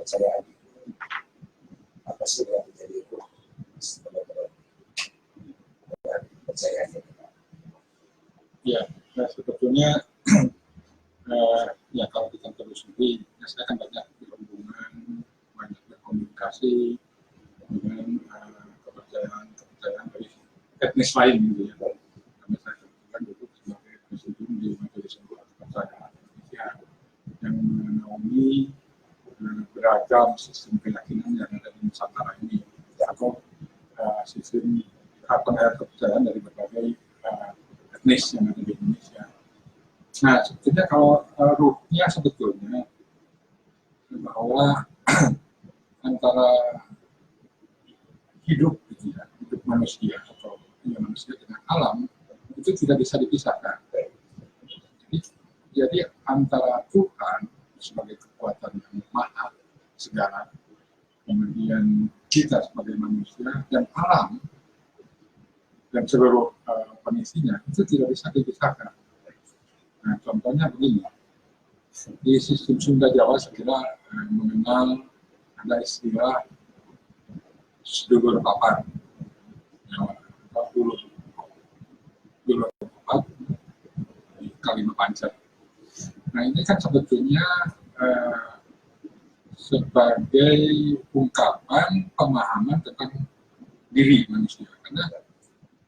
kepercayaan. Apa sih yang menjadi itu sebenarnya kepercayaan? Ya, nah sebetulnya ya kalau kita telusuri, ya saya kan banyak berhubungan, banyak berkomunikasi dengan kepercayaan dari etnis lain gitu ya. Karena saya kebetulan duduk sebagai presidium di Majelis Kepercayaan Indonesia yang menaungi beragam sistem keyakinan yang ada di Nusantara ini, atau sistem kepercayaan dari berbagai etnis yang ada di Indonesia. Nah, sebetulnya kalau rootnya sebetulnya bahwa antara hidup gitu ya, hidup manusia atau manusia dengan alam itu tidak bisa dipisahkan. Jadi antara Tuhan sebagai kekuatan yang maha segala, kemudian kita sebagai manusia dan alam dan seluruh pengisinya itu tidak bisa dipisahkan. Nah, contohnya begini, di sistem Sunda Jawa saya kira mengenal ada istilah sedulur papat, dulur papat di kalimat Pancer. Nah, ini kan sebetulnya sebagai ungkapan pemahaman tentang diri manusia, karena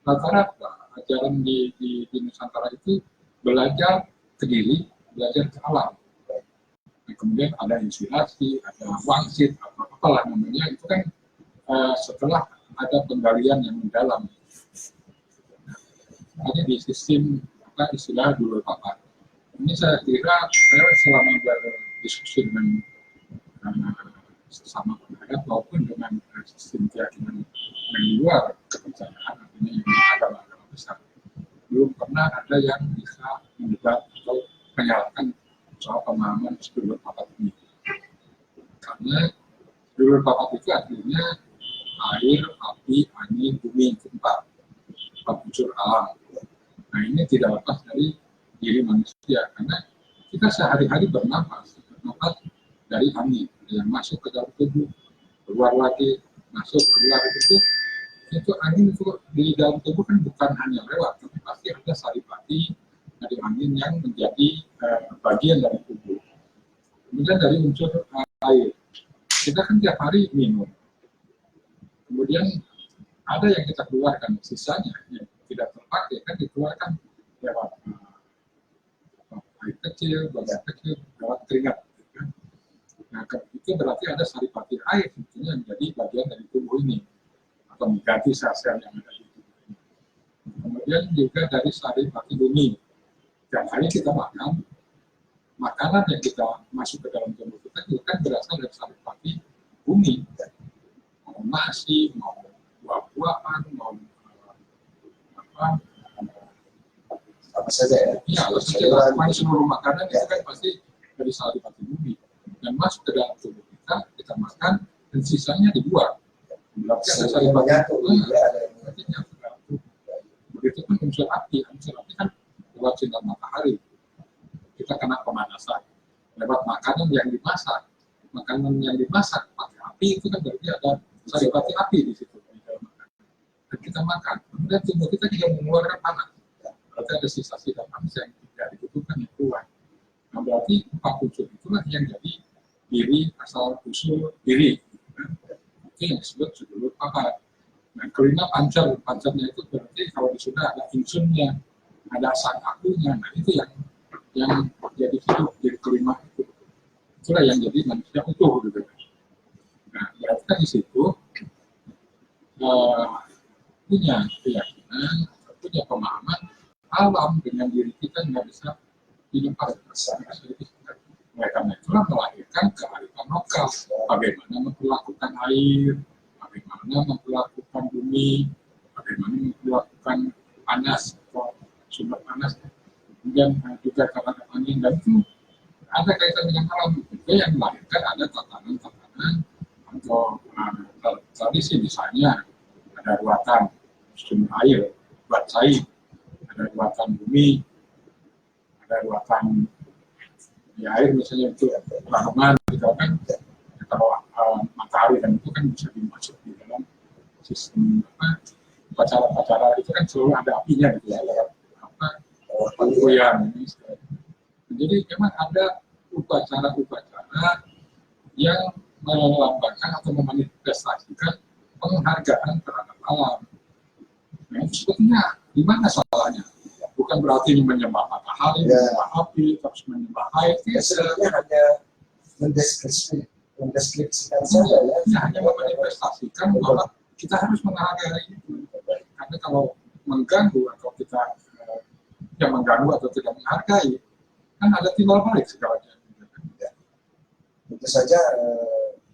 rata-rata ajaran di Nusantara itu belajar ke diri, belajar ke alam. Nah, kemudian ada inspirasi, ada wangsit, atau apalah namanya, itu kan setelah ada penggalian yang mendalam. Hanya di sistem istilah dulur papat. Ini saya kira saya selama berdiskusi dengan sesama pendapat maupun dengan sistem keyakinan yang di luar kepercayaan, artinya yang agama-agama besar, belum pernah ada yang bisa mendebat atau menyalahkan soal pemahaman sedulur papat ini. Karena sedulur papat itu artinya air, api, angin, bumi, tempat, unsur alam. Nah, ini tidak lepas dari diri manusia, karena kita sehari-hari bernapas dari angin yang masuk ke dalam tubuh, keluar lagi, masuk keluar itu angin itu di dalam tubuh kan bukan hanya lewat, tapi pasti ada saripati dari angin yang menjadi bagian dari tubuh. Kemudian dari unsur air, kita kan tiap hari minum. Kemudian ada yang kita keluarkan, sisanya yang tidak terpakai kan dikeluarkan lewat air kecil, badan kecil, lewat keringat. Nah, itu berarti ada saripati air sebetulnya menjadi bagian dari tubuh ini atau mengganti sel-sel yang ada di tubuh ini. Kemudian juga dari saripati bumi. Tiap hari kita makan, makanan yang kita masuk ke dalam tubuh kita juga kan berasal dari saripati bumi. Mau nasi, mau buah-buahan, mau apa saja ya? Ya, kalau kita makan seluruh makanan itu kan pasti dari saripati bumi. Dan masuk ke dalam tubuh kita makan, dan sisanya dibuang. Berarti ada saripati bumi, berarti nyatu dalam tubuh. Begitu pun unsur api kan lewat sinar matahari. Kita kena pemanasan. Lewat makanan yang dimasak. Makanan yang dimasak pakai api itu kan berarti ada saripati api di situ. Di dalam makanan. Dan kita makan. Kemudian tubuh kita juga mengeluarkan panas. Berarti ada sisa-sisa panas yang tidak dibutuhkan yang keluar. Nah, berarti 4 unsur itulah yang jadi diri, asal usul diri. Itu yang disebut sedulur papat. Nah, kelima pancernya itu berarti kalau sudah ada insunnya, ada sang akunya. Nah, itu yang jadi hidup, jadi kelima itu. Itulah yang jadi manusia utuh gitu. Nah, berarti kan di situ punya keyakinan, punya pemahaman alam dengan diri kita nggak bisa dilepas. Mereka itulah melahirkan kearifan lokal. Bagaimana memperlakukan air, bagaimana memperlakukan bumi, bagaimana memperlakukan panas atau sumber panas, kemudian juga karena angin, dan itu ada kaitan dengan alam. Itu yang melahirkan ada tatanan-tatanan atau tradisi, misalnya ada ruatan sumber air, buat cair, ada ruatan bumi, ada ruatan air misalnya itu rahaman gitu kan. kalau matahari dan itu kan bisa dimasuk di dalam sistem upacara itu kan selalu ada apinya gitu ya, penggoyang ini. Jadi memang ada upacara-upacara yang melambangkan atau memanifestasikan penghargaan terhadap alam. Nah, itu sebetulnya di mana salahnya? Bukan berarti menyembah matahari, menyembah api, terus menyembah air. Sebenarnya hanya mendeskripsikan saja ya. Hanya memanifestasikan bahwa kita harus menghargai itu. Karena kalau mengganggu atau kita yang mengganggu atau tidak menghargai, kan ada timbal balik segalanya. Ya. Tentu saja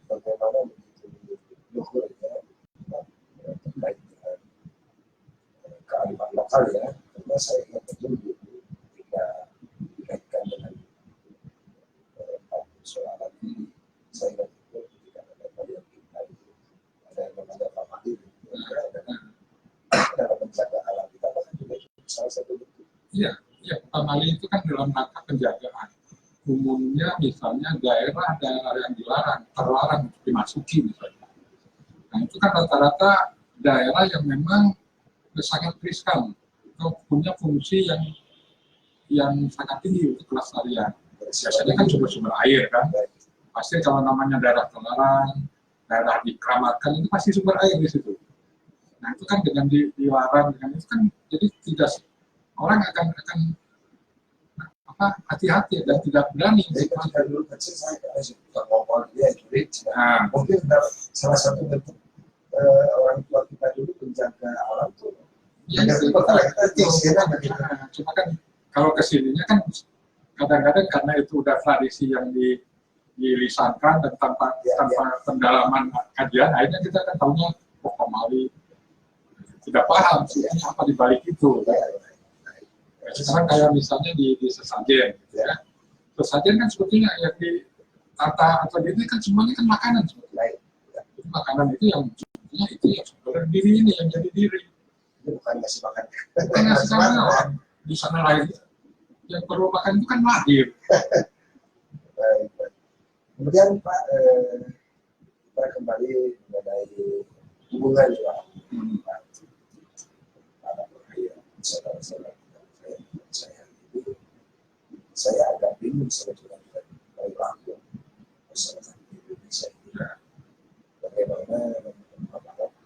bagaimana begitu luhur ya terkait dengan kearifan lokal ya. Karena saya ingat betul ketika dikaitkan dengan persoalan ini, saya ingat betul ketika ada kalian kita itu ada yang namanya Pak Mahdi, ada penjaga alam kita bahkan juga salah satu bentuk. Iya, Pak Mali itu kan dalam rangka penjagaan. Umumnya misalnya daerah yang terlarang untuk dimasuki misalnya. Nah itu kan rata-rata daerah yang memang sangat riskan atau punya fungsi yang sangat tinggi untuk kelestarian. Biasanya kan sumber-sumber air kan. Pasti kalau namanya daerah terlarang, daerah dikeramatkan itu pasti sumber air di situ. Nah itu kan dengan dilarang dengan itu kan jadi tidak orang akan hati-hati dan tidak berani. Jadi ketika dulu kecil saya suka ngomong dia jurid. Mungkin salah satu bentuk orang tua kita dulu penjaga alam tuh. Ya, itu cuma kan kalau kesininya kan kadang-kadang karena itu udah tradisi yang dilisankan dan tanpa pendalaman kajian, akhirnya kita kan tahunya Pak Mali tidak paham sih apa dibalik itu. Sekarang kayak misalnya di sesajen, gitu ya. Sesajen kan sebetulnya yang di tata atau ini kan semuanya kan makanan sebetulnya. Itu makanan itu yang sebetulnya itu yang sebenarnya diri ini yang jadi diri. Itu bukan ngasih makan. Bukan ngasih makan di sana lain. Yang perlu makan itu kan lahir. Baik. Kemudian Pak, kita kembali mengenai hubungan juga. Saudara-saudara. Saya agak bingung sebetulnya dari langsung masyarakat Indonesia ini bagaimana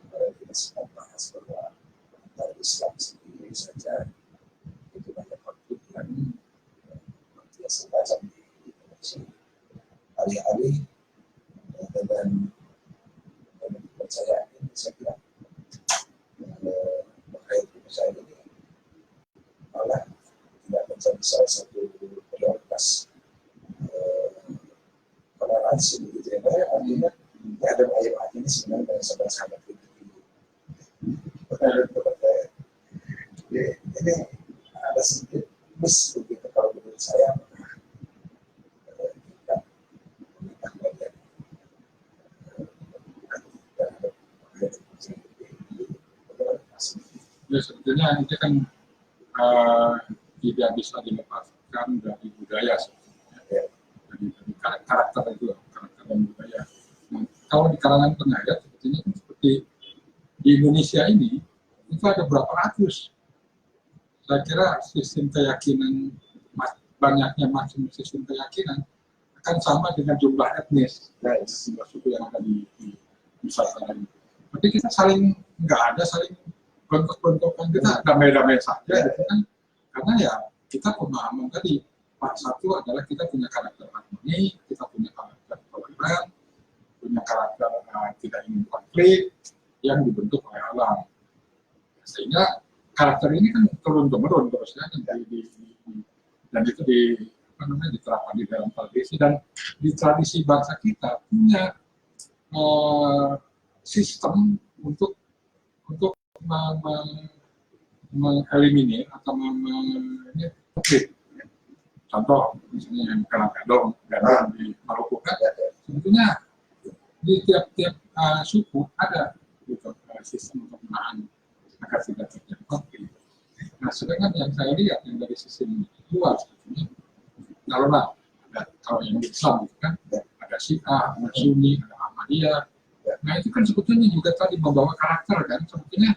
kemarin kita sempat bahas bahwa antara Islam sendiri saja itu banyak konflik yang biasa tajam di Indonesia. Alih-alih dengan kepercayaan ini saya kira terkait kepercayaan ini malah tidak menjadi salah satu prioritas toleransi begitu ya. Artinya ada ayat ini sebenarnya dari sahabat-sahabat itu. Ini ada sedikit miss begitu kalau menurut saya. Ya sebetulnya ini kan tidak bisa dilepaskan dari budaya sebetulnya. Dari karakter itu, karakter dan budaya. Nah, kalau di kalangan pengajar sebetulnya kan seperti di Indonesia ini itu ada berapa ratus. Saya kira sistem keyakinan banyaknya macam sistem keyakinan akan sama dengan jumlah etnis, jumlah suku yang ada di Nusantara ini. Tapi kita saling nggak ada saling bentuk-bentukan, kita damai-damai saja, gitu kan? Karena ya kita pemahaman tadi, Pak, satu adalah kita punya karakter harmoni, kita punya karakter toleran, punya karakter tidak ingin konflik yang dibentuk oleh alam. Sehingga karakter ini kan turun-temurun terus ya, dan itu diterapkan di dalam tradisi, dan di tradisi bangsa kita punya sistem untuk mengeliminir atau konflik. Contoh misalnya yang Kadang-Kadang di Maluku kan, sebetulnya di tiap-tiap suku ada gitu, sistem untuk menahan agar tidak terjadi konflik. Nah, sedangkan yang saya lihat yang dari sistem luar sebetulnya, kalau yang Islam itu kan ada Syiah, ada Sunni, ada Ahmadiyah. Nah itu kan sebetulnya juga tadi membawa karakter kan, sebetulnya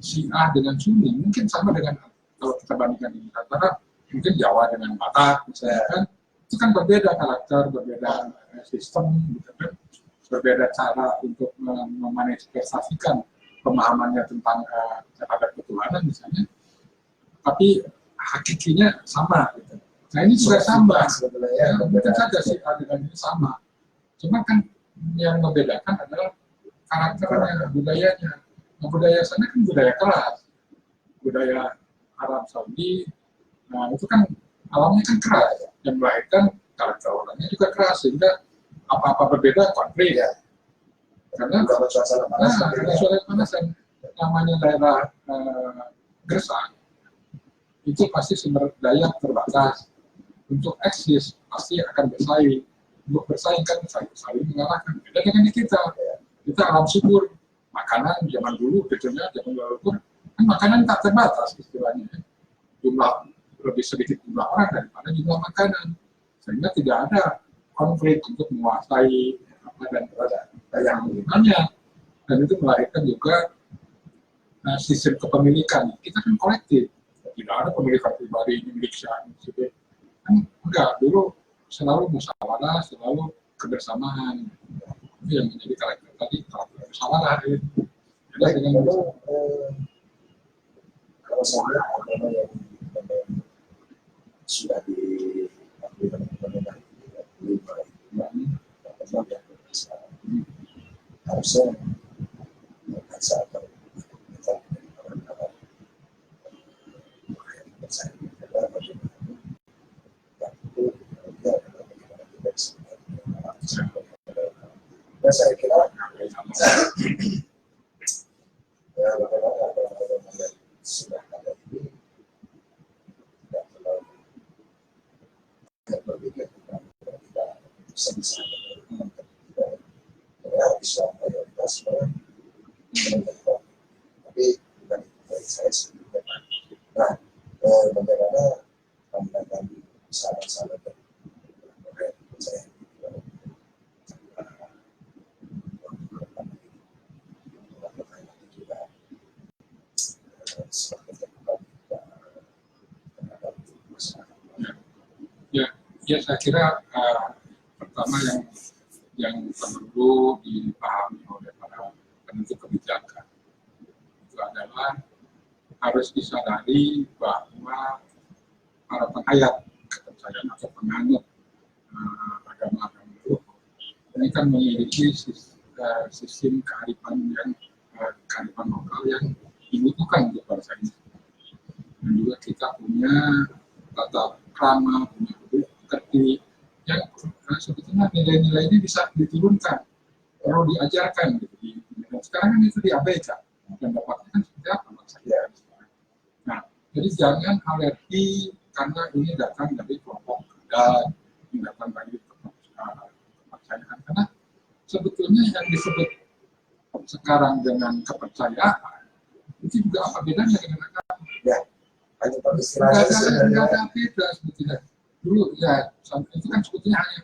Syiah dengan Sunni mungkin sama dengan kalau kita bandingkan ini antara mungkin Jawa dengan Batak misalnya kan, itu kan berbeda karakter, berbeda sistem, gitu kan, berbeda cara untuk memanifestasikan pemahamannya tentang terhadap ketuhanan misalnya, tapi hakikinya sama. Gitu. Nah ini juga sama, ya, mungkin saja Syiah dengan ini sama, cuma kan yang membedakan adalah karakternya, budayanya. Nah, budaya sana kan budaya keras, budaya Arab Saudi, nah itu kan alamnya kan keras, yang melahirkan karakter orangnya juga keras, sehingga apa-apa berbeda konflik ya. Karena suasana panas yang namanya daerah gersang, itu pasti sumber daya terbatas. Untuk eksis pasti akan bersaing. Untuk bersaing kan saling mengalahkan. Beda dengan kita. Kita alam subur, makanan zaman dulu, betulnya zaman dulu pun kan makanan tak terbatas istilahnya. Jumlah lebih sedikit jumlah orang daripada jumlah makanan, sehingga tidak ada konflik untuk menguasai apa dan yang banyak. Dan itu melahirkan juga sistem kepemilikan. Kita kan kolektif, tidak ada pemilikan pribadi ini milik saya. Kan enggak, dulu selalu musyawarah, selalu kebersamaan. Itu yang menjadi karakter tadi, karakter musyawarah. Beda dengan kalau saya agama yang sudah diambil pemerintah harusnya bahasa atau saya kira ya bagaimana yang sudah ada ini tidak terlalu berpikir tentang kita bisa ya bisa mayoritas tapi bukan dari saya sendiri. Nah, bagaimana pandangan sahabat-sahabat dan saya ya saya kira pertama yang perlu dipahami oleh para penentu kebijakan itu adalah harus disadari bahwa para penghayat kepercayaan atau penganut agama-agama itu ini kan memiliki sistem kearifan kearifan lokal yang dibutuhkan untuk bangsa ini. Dan juga kita punya tata krama, punya bukti yang sebetulnya nilai-nilai ini bisa diturunkan, perlu diajarkan gitu. Dan sekarang kan itu diabaikan. Dan dapatnya kan seperti apa bangsa kita sekarang. Nah, jadi jangan alergi karena ini datang dari kelompok adat, ini datang dari kepercayaan. Karena sebetulnya yang disebut sekarang dengan kepercayaan itu juga apa bedanya dengan agama? Ya, hanya istilahnya nggak ada beda sebetulnya. Dulu ya, itu kan sebetulnya hanya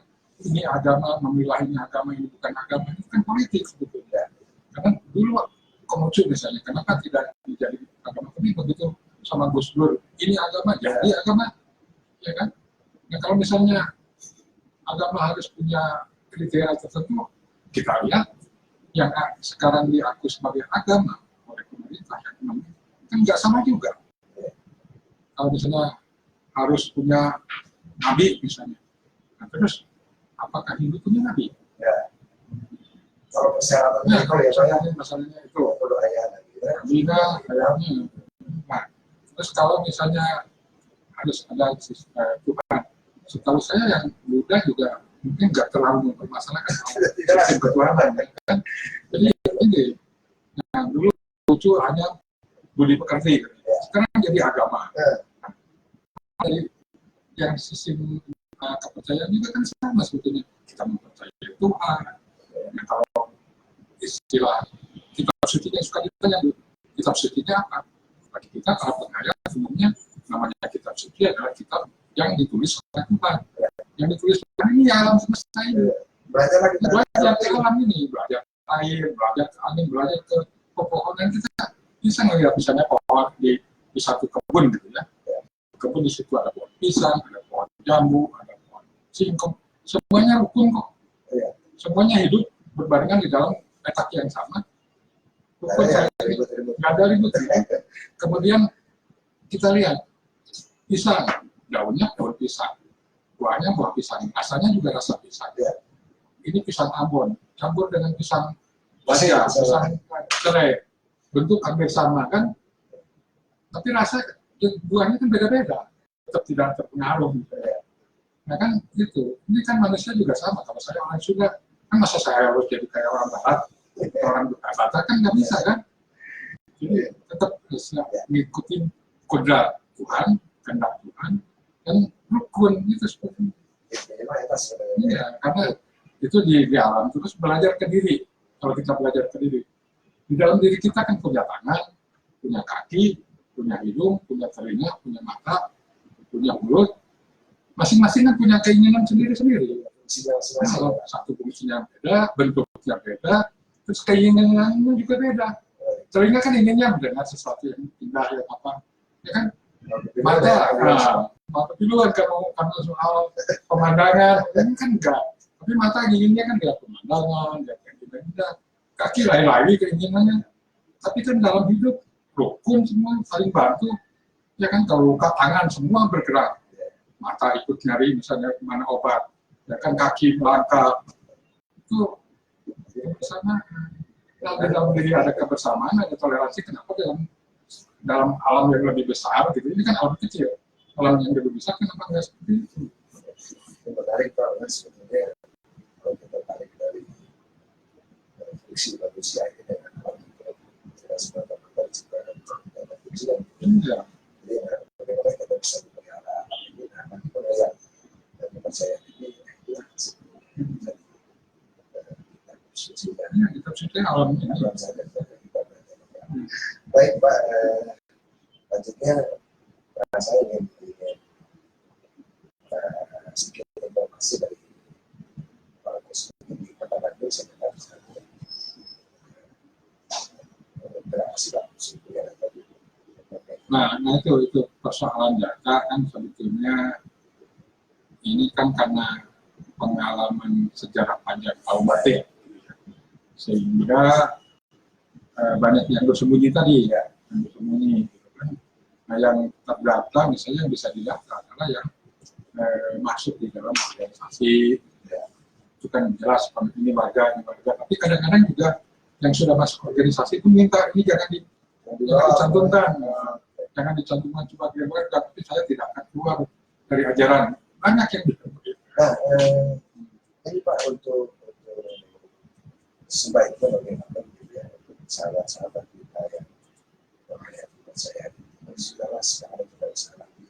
ini agama, memilah ini agama, ini bukan agama, itu kan politik sebetulnya. Karena dulu Konghucu misalnya, kenapa tidak menjadi agama? Tapi begitu sama Gus Dur, ini agama, jadi agama, ya kan? Nah kalau misalnya agama harus punya kriteria tertentu, kita lihat yang sekarang diakui sebagai agama oleh pemerintah, kan nggak sama juga. Kalau misalnya harus punya nabi misalnya, nah, terus apakah Hindu punya nabi? Ya. Kalau persyaratannya kalau ya masalahnya itu Bina kayaknya. Nah, terus kalau misalnya harus ada Tuhan, setahu saya yang Buddha juga mungkin nggak terlalu mempermasalahkan sistem ketuhanan, kan? Jadi ini, nah, dulu lucu hanya budi pekerti, sekarang jadi agama. Dari yang sistem kepercayaan juga kan sama sebetulnya, kita mempercayai Tuhan. Nah, kalau istilah kitab suci yang suka ditanya, kitab sucinya apa? Bagi kita para penghayat umumnya namanya kitab suci adalah kitab yang ditulis oleh Tuhan. Yang ditulis Tuhan ini alam semesta ini. belajarlah kita belajar ke alam ini, belajar air, belajar ke angin, belajar ke pepohonan. Kita bisa ngelihat misalnya pohon di satu kebun gitu ya. Kebun di situ ada pohon pisang, ada pohon jambu, ada pohon singkong, semuanya rukun kok. Semuanya hidup berbarengan di dalam petak yang sama. Rukun nggak ada ribut. Kemudian kita lihat pisang, daunnya daun pisang, buahnya buah pisang, rasanya juga rasa pisang. Ini pisang Ambon, campur dengan pisang Basia, pisang serai, bentuk hampir sama kan, tapi rasa buahnya kan beda-beda, tetap tidak terpengaruh. Nah kan gitu, ini kan manusia juga sama. Kalau saya orang Sunda, kan masa saya harus jadi kayak orang Barat, orang Batak kan nggak bisa kan? Jadi tetap bisa mengikuti kodrat Tuhan, kehendak Tuhan, dan rukun itu seperti itu. Iya, karena itu di alam terus belajar ke diri. Kalau kita belajar ke diri, di dalam diri kita kan punya tangan, punya kaki, punya hidung, punya telinga, punya mata, punya mulut. Masing-masing kan punya keinginan sendiri-sendiri. Nah, satu fungsinya beda, bentuknya beda, terus keinginannya juga beda. Telinga kan inginnya mendengar sesuatu yang indah, yang apa, ya kan? Mata duluan karena soal pemandangan, ini kan enggak. Tapi mata inginnya kan lihat pemandangan, lihat yang indah. Kaki lain-lain keinginannya. Tapi kan dalam hidup rukun semua saling bantu. Ya kan kalau tangan semua bergerak, mata ikut nyari misalnya kemana obat, ya kan kaki melangkah. Itu bersama. Nah, dalam diri ada kebersamaan, ada toleransi. Kenapa dalam alam yang lebih besar gitu? Ini kan alam kecil. Alam yang lebih besar kenapa nggak seperti itu? Menarik banget sebetulnya. Kalau kita tarik dari fungsi manusia ini dengan alam kita sebenarnya kembali kepada fungsi yang jadi bagaimana kita bisa memelihara alam ini dengan budaya dan kepercayaan ini kita sudah alam ini. Baik Pak, lanjutnya saya ingin sedikit informasi dari para konsumen di Kota Bandung sekitar interaksi langsung ya tadi. Nah itu persoalan data kan sebetulnya ini kan karena pengalaman sejarah panjang kaum batik, sehingga banyak yang bersembunyi tadi ya, yang bersembunyi. Gitu kan. Nah yang terdata misalnya bisa didata adalah yang masuk di dalam organisasi, ya, itu kan jelas ini warga, tapi kadang-kadang juga yang sudah masuk organisasi itu minta ini jangan dicantumkan, jangan dicantumkan cuma di mereka, tapi saya tidak akan keluar dari ajaran. Banyak yang begitu. Nah, ini Pak untuk sebaiknya bagaimana ya, sahabat-sahabat kita yang menghayati saya sudahlah sekarang kita bisa lagi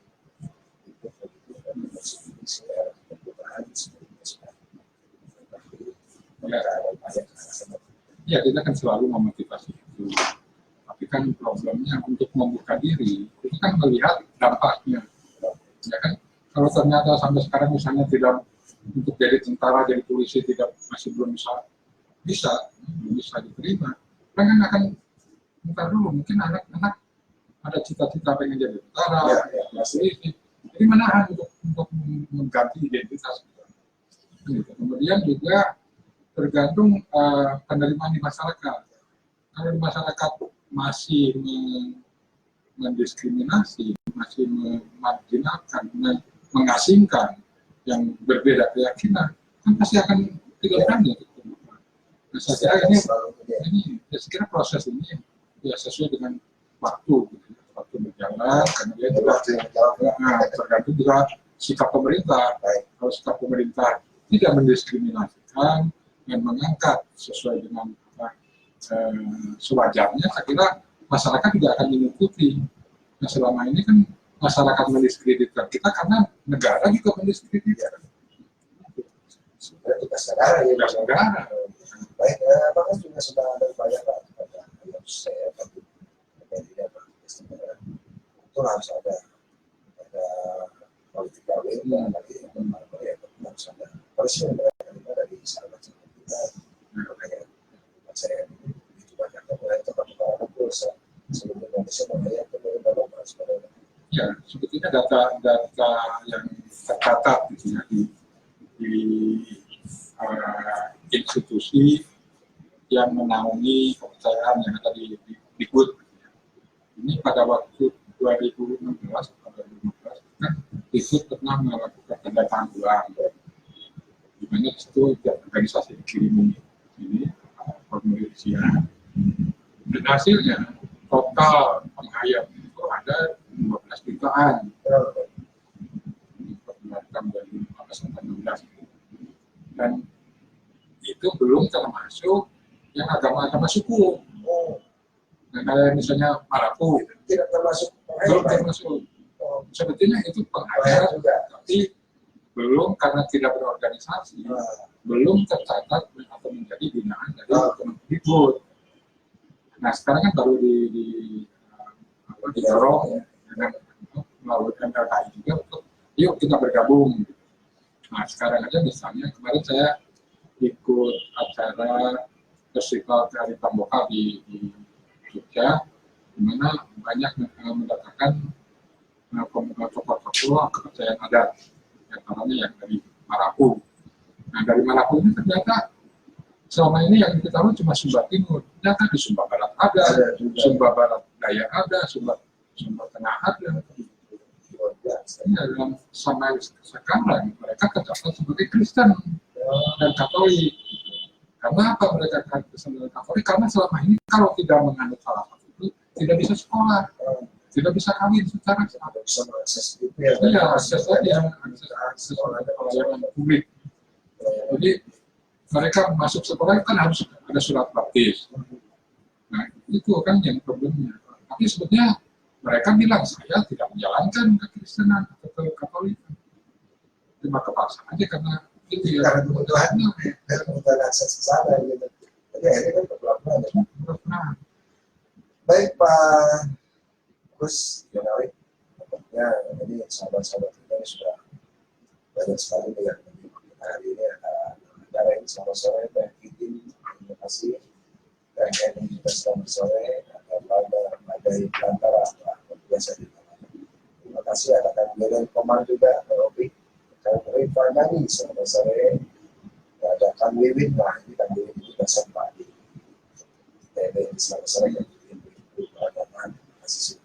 ikut begitu dan bersedia perubahan sebenarnya ya kita kan selalu memotivasi itu, tapi kan problemnya untuk membuka diri itu kan melihat dampaknya, ya kan? Kalau ternyata sampai sekarang misalnya tidak untuk jadi tentara, jadi polisi masih belum bisa diterima, kan akan bentar dulu mungkin anak-anak ada cita-cita pengen jadi tentara, polisi, jadi menahan untuk mengganti identitas. Gitu. Kemudian juga tergantung penerimaan di masyarakat. Kalau di masyarakat masih mendiskriminasi, masih memarginalkan, mengasingkan yang berbeda keyakinan, kan pasti akan tidak berani. Nah, saya kira ini saya kira proses ini ya sesuai dengan waktu berjalan, kemudian juga tergantung juga sikap pemerintah. Kalau sikap pemerintah tidak mendiskriminasikan dan mengangkat sesuai dengan sewajarnya, saya kira masyarakat juga akan mengikuti. Nah selama ini kan masyarakat mendiskreditkan kita karena negara juga mendiskreditkan. Tugas negara ya. Tugas negara. Baik, bahkan juga sudah ada upaya Pak kepada saya tapi itu harus ada political will lagi harus ada pressure dari sahabat data yang tercatat gitu ya di institusi yang menaungi kepercayaan yang ada di BIKUT. Ini pada waktu 2016 atau 2015 kan BIKUT pernah melakukan pendataan ulang, di mana itu organisasi dikirim ini formulir siaran. Dan hasilnya total penghayat itu ada 15 jutaan. Perbuatan dari 2015 dan itu belum termasuk yang agama-agama suku. Nah, kayak misalnya Marapu tidak termasuk belum termasuk. Sebetulnya itu penghayat tapi belum karena tidak berorganisasi, belum tercatat atau menjadi binaan dari BIKUT. Nah sekarang kan baru didorong ya, dengan melalui MLKI juga untuk yuk kita bergabung. Nah sekarang aja misalnya kemarin saya ikut acara festival kearifan lokal di Jogja, di mana banyak mendatangkan tokoh-tokoh kepercayaan adat, antaranya yang dari Marapu. Nah dari Marapu ini ternyata selama ini yang kita tahu cuma Sumba Timur, ternyata di Sumba Barat ada, Sumba Barat Daya ada, Sumba Tengah ada. Ya, dan sampai sekarang mereka tercatat sebagai Kristen dan Katolik. Karena apa mereka Kristen dan Katolik? Karena selama ini kalau tidak menganut salah satu itu tidak bisa sekolah, tidak bisa kawin secara sah. Bisa mengakses itu ya. Iya, akses tadi yang akses pelayanan publik. Jadi mereka masuk sekolah kan harus ada surat baptis. Nah itu kan yang problemnya. Tapi sebetulnya mereka bilang saya tidak menjalankan kekristenan atau kekatolikan. Cuma kepaksa aja karena itu ya. Karena kebutuhan akses ke sana gitu. Jadi akhirnya kan berpelakuan. Baik Pak Gus Yonawi, nampaknya ini sahabat-sahabat kita ini sudah banyak sekali yang mengikuti hari ini ada acara ini selamat sore dan terima kasih dan ini juga selamat sore ada Plantara biasa di terima kasih ada Kang Komang juga Robi Kang Rifani selamat sore ada Kang Wiwin nah ini Kang Wiwin juga sempat di TB selamat sore dan ada kasih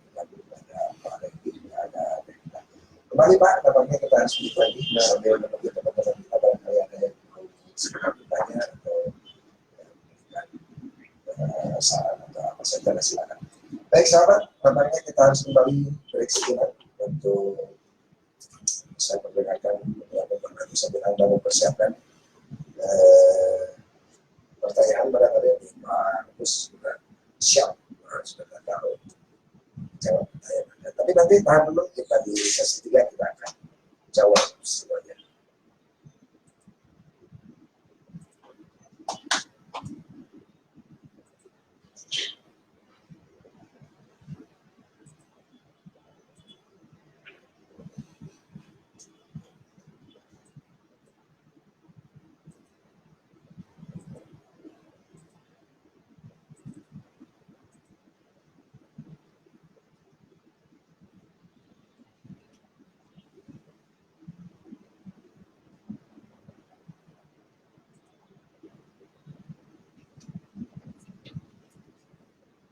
kembali Pak, nampaknya kita harus balik lagi sambil menunggu teman-teman kita barangkali ada yang mau segera bertanya atau saran atau apa saja silakan. Baik sahabat, nampaknya kita harus kembali break sejenak untuk saya perdengarkan beberapa pertanyaan sambil Anda mempersiapkan pertanyaan barangkali yang Pak Gus sudah siap, sudah tahu jawab pertanyaan Anda. Tapi nanti tahan dulu, kita di sesi 3 kita akan jawab semuanya.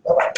Bapak,